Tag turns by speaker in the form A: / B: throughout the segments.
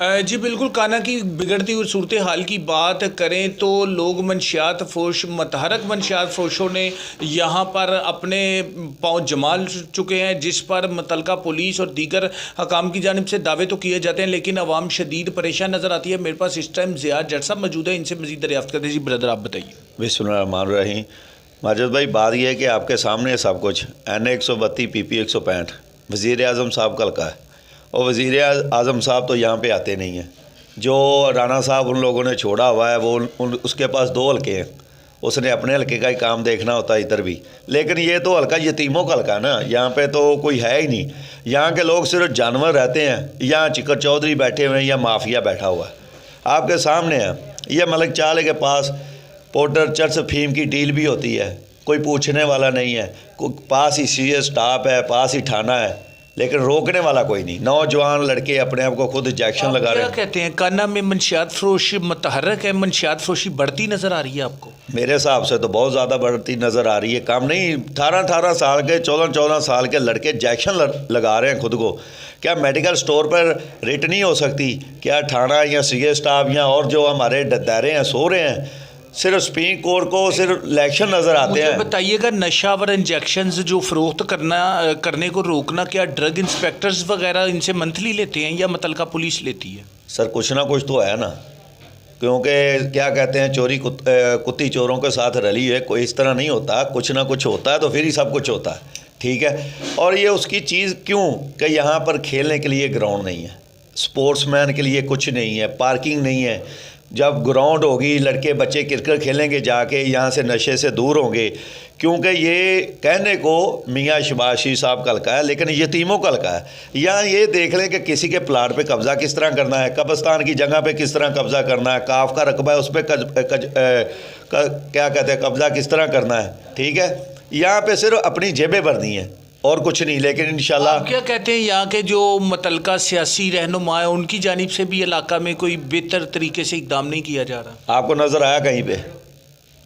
A: जी बिल्कुल, काना की बिगड़ती हुई सूरत हाल की बात करें तो लोग मंशियात फरोश मतहरक मंशियात फरोशों ने यहाँ पर अपने पाँव जमा चुके हैं, जिस पर मुतलका पुलिस और दीगर हकाम की जानिब से दावे तो किए जाते हैं, लेकिन अवाम शदीद परेशान नज़र आती है। मेरे पास इस टाइम ज़ियाद जट साहब मौजूद है, इनसे मज़ीद दरियाफ्त करते हैं। जी ब्रदर, आप बताइए।
B: बिस्मिल्लाहिर्रहमानिर्रहीम। माजिद भाई, बात यह है कि आपके सामने सब कुछ NA 132 PP 165 वज़ीर आज़म साहब का हल्का है, और वज़ीर आज़म साहब तो यहाँ पे आते नहीं हैं। जो राना साहब उन लोगों ने छोड़ा हुआ है वो उसके पास 2 हल्के हैं, उसने अपने हल्के का ही काम देखना होता है इधर भी। लेकिन ये तो हल्का यतीमों का हल्का ना, यहाँ पे तो कोई है ही नहीं। यहाँ के लोग सिर्फ जानवर रहते हैं, यहाँ चिकर चौधरी बैठे हुए हैं या माफिया बैठा हुआ है। आपके सामने है, ये मलिक चाले के पास पाउडर चरस फीम की डील भी होती है, कोई पूछने वाला नहीं है। पास ही CS स्टाफ है, पास ही थाना है, लेकिन रोकने वाला कोई नहीं। नौजवान लड़के अपने आप को खुद इंजेक्शन लगा रहे हैं।
A: क्या कहते हैं, काना में मंशियात फरोशी मतहरक है, मंशियात फरोशी बढ़ती नज़र आ रही है आपको?
B: मेरे हिसाब से तो बहुत ज़्यादा बढ़ती नज़र आ रही है। कम नहीं, 18-18 साल के 14-14 साल के लड़के इंजेक्शन लगा रहे हैं खुद को। क्या मेडिकल स्टोर पर रेट नहीं हो सकती? क्या थाना या CS स्टाफ या और जो हमारे दायरे हैं सो रहे हैं? सिर्फ सुप्रीम कोर्ट को सिर्फ इलेक्शन नज़र आते हैं।
A: बताइएगा, नशा व इंजेक्शंस जो फ़रोख्त करने को रोकना, क्या ड्रग इंस्पेक्टर्स वगैरह इनसे मंथली लेते हैं या मुतलका पुलिस लेती है?
B: सर कुछ ना कुछ तो है ना, क्योंकि क्या कहते हैं, चोरी कुत्ती चोरों के साथ रली है। कोई इस तरह नहीं होता, कुछ ना कुछ होता है तो फिर ही सब कुछ होता है। ठीक है, और ये उसकी चीज़ क्यों कि यहाँ पर खेलने के लिए ग्राउंड नहीं है, स्पोर्ट्समैन के लिए कुछ नहीं है, पार्किंग नहीं है। जब ग्राउंड होगी, लड़के बच्चे क्रिकेट खेलेंगे जाके, यहाँ से नशे से दूर होंगे। क्योंकि ये कहने को मियाँ शबाशी साहब का हल्का है, लेकिन यतीमों का हल्का है। यहाँ ये देख लें कि किसी के प्लाट पे कब्ज़ा किस तरह करना है, कब्रिस्तान की जगह पे किस तरह कब्ज़ा करना है, काफ का रकबा है उस पर क्या कहते हैं कब्ज़ा किस तरह करना है। ठीक है, यहाँ पे सिर्फ अपनी जेबें भरनी है और कुछ नहीं। लेकिन इंशाल्लाह
A: क्या कहते हैं, यहाँ के जो मुतलका सियासी रहनुमा है उनकी जानिब से भी इलाका में कोई बेहतर तरीके से इकदाम नहीं किया जा रहा?
B: आपको नज़र आया कहीं पे?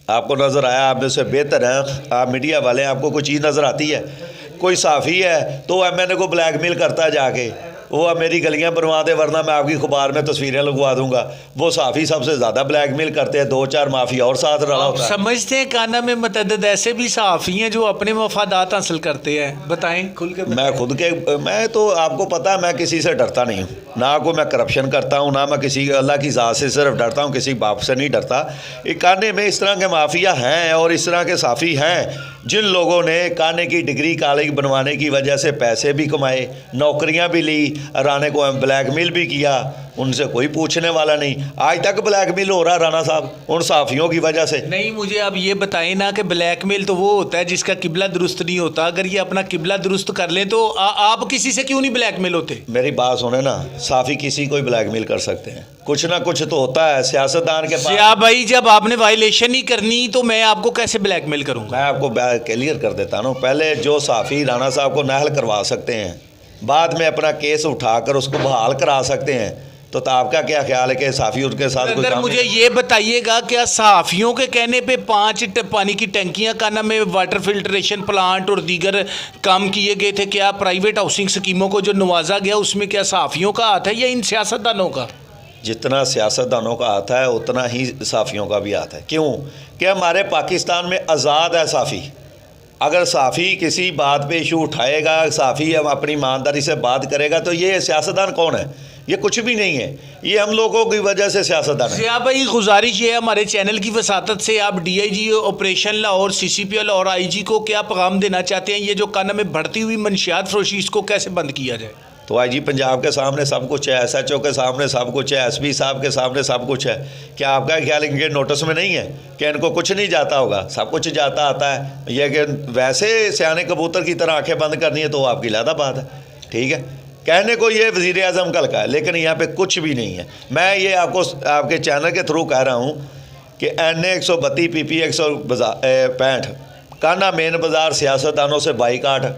B: आपको नज़र आया? आप में से बेहतर हैं, आप मीडिया वाले हैं, आपको कोई चीज़ नज़र आती है? कोई साफ़ी है तो MNA को ब्लैकमेल करता है जाके, वो मेरी गलियां बनवा दे वरना मैं आपकी अखबार में तस्वीरें लगवा दूंगा। वो साफ़ी सबसे ज़्यादा ब्लैकमेल करते हैं, 2-4 माफिया और साथ रला होता है।
A: समझते हैं काना में मतअद्दिद ऐसे भी साफ़ी हैं जो अपने मफादात हासिल करते हैं? बताएं खुल के।
B: मैं तो आपको पता है, मैं किसी से डरता नहीं हूँ, ना को मैं करप्शन करता हूँ, ना मैं किसी अल्लाह की ज़ात से सिर्फ डरता हूँ, किसी बाप से नहीं डरता। एक काने में इस तरह के माफिया हैं और इस तरह के साफ़ी हैं जिन लोगों ने काने की डिग्री कॉलेज बनवाने की वजह से पैसे भी कमाए, नौकरियां भी ली, राणे को ब्लैकमेल भी किया, उनसे कोई पूछने वाला नहीं। आज तक ब्लैकमेल हो रहा है राणा साहब उन साफ़ियों की वजह से।
A: नहीं, मुझे अब ये बताएं ना कि ब्लैकमेल तो वो होता है जिसका किबला दुरुस्त नहीं होता। अगर ये अपना किबला दुरुस्त कर ले तो आप किसी से क्यों नहीं ब्लैकमेल होते?
B: मेरी बात सुने ना, साफ़ी किसी को ब्लैकमेल कर सकते हैं, कुछ ना कुछ तो होता है सियासतदान के पास।
A: भाई, जब आपने वायलेशन ही करनी तो मैं आपको कैसे ब्लैकमेल करूँगा?
B: मैं आपको क्लियर कर देता हूँ। पहले जो साफ़ी राणा साहब को नाहल करवा सकते हैं, बाद में अपना केस उठाकर उसको बहाल करा सकते हैं, तो आपका क्या ख्याल है कि साफ़ी उनके साथ कोई काम?
A: मुझे ये बताइएगा, क्या साफ़ियों के कहने पे 5 पानी की टंकियां काना में वाटर फिल्ट्रेशन प्लांट और दीगर काम किए गए थे? क्या प्राइवेट हाउसिंग स्कीमों को जो नवाजा गया उसमें क्या साफ़ियों का हाथ है या इन सियासतदानों का?
B: जितना सियासतदानों का हाथ है उतना ही साफ़ियों का भी हाथ है। क्यों कि हमारे पाकिस्तान में आज़ाद है साफ़ी। अगर साफ़ी किसी बात पे इशू उठाएगा, साफ़ी हम अपनी ईमानदारी से बात करेगा, तो ये सियासतदान कौन है? ये कुछ भी नहीं है, ये हम लोगों की वजह से सियासतदान है।
A: ज़िया भाई, गुजारिश ये है हमारे चैनल की वसातत से, आप DIG ऑपरेशन लाहौर, CCPL और IG को क्या पैगाम देना चाहते हैं? ये जो काना में बढ़ती हुई मंशियात फरोशी, इसको कैसे बंद किया जाए?
B: तो IG पंजाब के सामने सब कुछ है, SHO के सामने सब कुछ है, SP साहब के सामने सब कुछ है। क्या आपका ख्याल इनके नोटिस में नहीं है कि इनको कुछ नहीं जाता होगा? सब कुछ जाता आता है। यह कि वैसे सियाने कबूतर की तरह आंखें बंद करनी है तो आपकी लादा बात है। ठीक है, कहने को ये वज़ीर आज़म का हल्का है, लेकिन यहाँ पे कुछ भी नहीं है। मैं ये आपको आपके चैनल के थ्रू कह रहा हूँ कि NA 132 PP 165 काना मेन बाज़ार सियासतदानों से बाईकाट।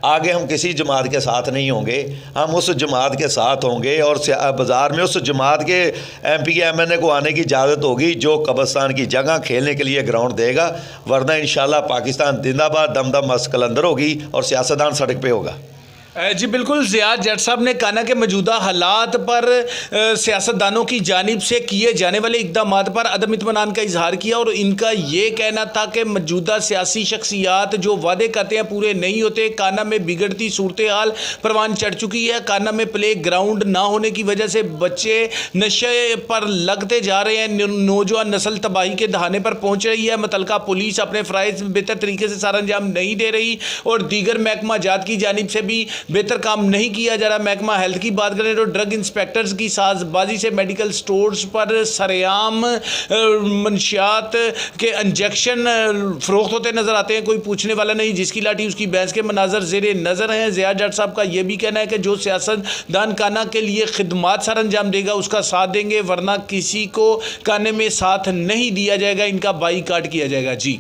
B: आगे हम किसी जमात के साथ नहीं होंगे, हम उस जमात के साथ होंगे और बाज़ार में उस जमात के MP MNA को आने की इजाज़त होगी जो कब्रिस्तान की जगह खेलने के लिए ग्राउंड देगा। वरना इंशाल्लाह पाकिस्तान जिंदाबाद, दमदम मस्त कलंदर होगी और सियासतदान सड़क पे होगा।
A: जी बिल्कुल, ज़ियाद जट साहब ने काना के मौजूदा हालात पर सियासतदानों की जानिब से किए जाने वाले इक़दामात पर अदम इत्मीनान का इजहार किया और इनका ये कहना था कि मौजूदा सियासी शख्सियात जो वादे करते हैं पूरे नहीं होते। काना में बिगड़ती सूरत हाल परवान चढ़ चुकी है। काना में प्ले ग्राउंड ना होने की वजह से बच्चे नशे पर लगते जा रहे हैं। नौजवान नस्ल तबाही के दहाने पर पहुँच रही है। मुतलका पुलिस अपने फ़राइज़ बेहतर तरीके से सर अंजाम नहीं दे रही और दीगर महकमा जात की जानिब से भी बेहतर काम नहीं किया जा रहा। महकमा हेल्थ की बात करें तो ड्रग इंस्पेक्टर्स की साजबाजी से मेडिकल स्टोर्स पर सरेआम मंशियात के इंजेक्शन फ़रोख्त होते नज़र आते हैं। कोई पूछने वाला नहीं, जिसकी लाठी उसकी भैंस के मनाजर ज़ेरे नज़र हैं। ज़ियाद जट साहब का यह भी कहना है कि जो सियासतदान काना के लिए खिदमात सर अंजाम देगा उसका साथ देंगे, वरना किसी को काने में साथ नहीं दिया जाएगा, इनका बाईकाट किया जाएगा। जी।